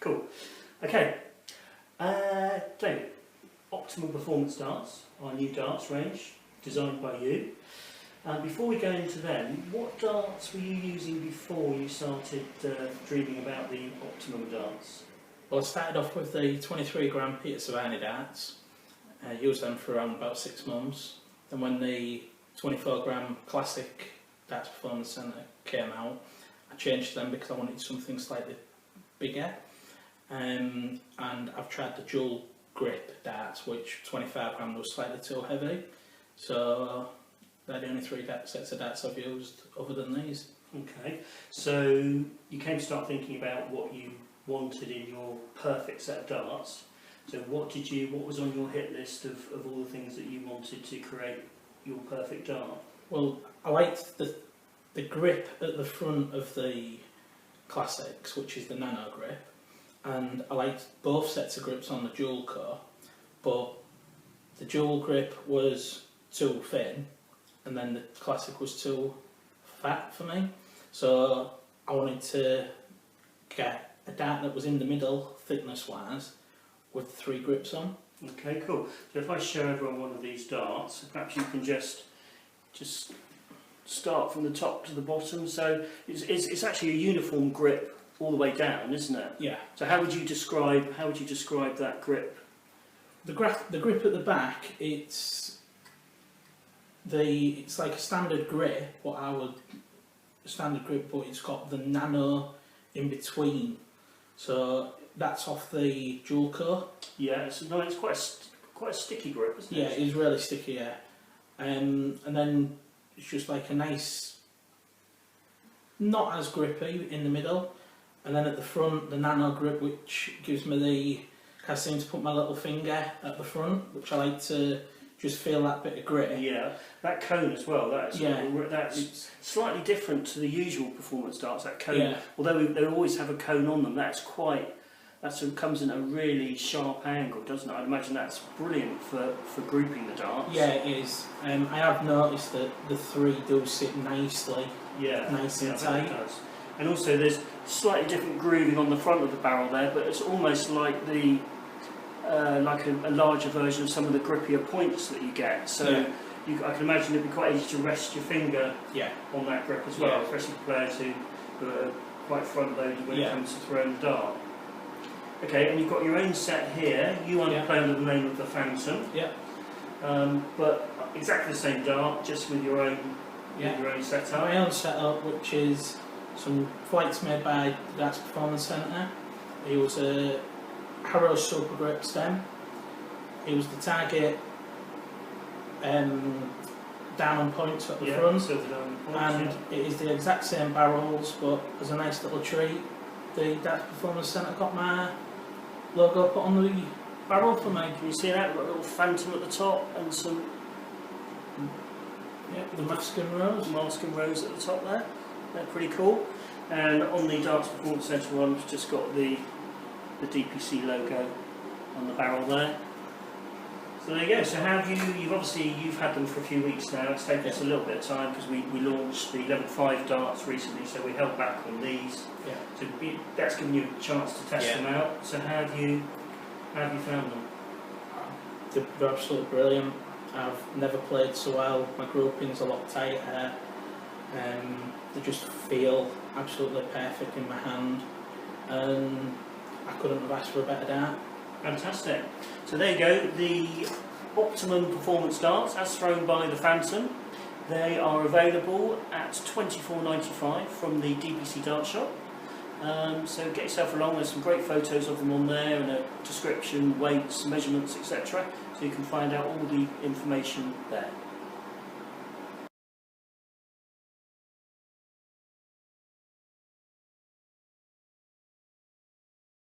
Cool. Okay. David, Optimum Performance darts, our new darts range, designed by you. Before we go into them, what darts were you using before you started dreaming about the Optimum darts? Well, I started off with the 23 gram Peter Savani darts. I used them for around about 6 months. Then when the 24 gram classic darts performance centre came out, I changed them because I wanted something slightly bigger. And I've tried the Gill grip darts, which 25 gram was slightly too heavy. So they're the only 3 sets of darts I've used other than these. Okay, so you came to start thinking about what you wanted in your perfect set of darts. So what was on your hit list of all the things that you wanted to create your perfect dart? Well, I liked the grip at the front of the classics, which is the nano grip, and I liked both sets of grips on the Gill core, but the Gill grip was too thin and then the classic was too fat for me, so I wanted to get a dart that was in the middle thickness wise with 3 grips on. Okay, cool. So if I show everyone one of these darts, perhaps you can just start from the top to the bottom. So it's actually a uniform grip all the way down, isn't it? Yeah. So how would you describe that grip? The grip at the back, it's like a standard grip, but it's got the nano in between. So that's off the Gill core. Yeah, it's quite a sticky grip, isn't it? Yeah, it's really sticky. Yeah, and then it's just like a nice, not as grippy in the middle, and then at the front the nano grip, which gives me I seem to put my little finger at the front, which I like to just feel that bit of grip. Yeah, that cone as well. That's slightly different to the usual performance darts. That cone, yeah. Although they always have a cone on them, comes in a really sharp angle, doesn't it? I'd imagine that's brilliant for grouping the darts. Yeah, it is. I have noticed that the 3 do sit nicely. Yeah, nice and tight. It does. And also, there's slightly different grooving on the front of the barrel there, but it's almost like like a larger version of some of the grippier points that you get. So I can imagine it'd be quite easy to rest your finger on that grip as well, especially for players who are quite front loaded when it comes to throwing the dart. Okay, and you've got your own set here. You want to play under the name of the Phantom. Yeah. But exactly the same dart, just with your own setup. My own setup, which is some flights made by the Darts Performance Centre. It was a Harrow Super Grip stem. It was the target diamond points at the front, so the diamond points, and it is the exact same barrels, but as a nice little treat, the Darts Performance Centre got my logo put on the barrel for me. Can you see that? We've got a little Phantom at the top and some the mask and rose. Mask and rose at the top there. They're pretty cool. And on the Darts Performance Centre one, we've just got the DPC logo on the barrel there. So there you go. So you've had them for a few weeks now. It's taken us a little bit of time because we launched the level 5 darts recently, so we held back on these. Yeah. So that's given you a chance to test them out. So how have you found them? They're absolutely brilliant. I've never played so well. My grouping's a lot tighter. They just feel absolutely perfect in my hand, and I couldn't have asked for a better dart. Fantastic. So there you go, the Optimum Performance darts as thrown by the Phantom. They are available at £24.95 from the DPC Dart Shop. So get yourself along, there's some great photos of them on there and a description, weights, measurements, etc. So you can find out all the information there.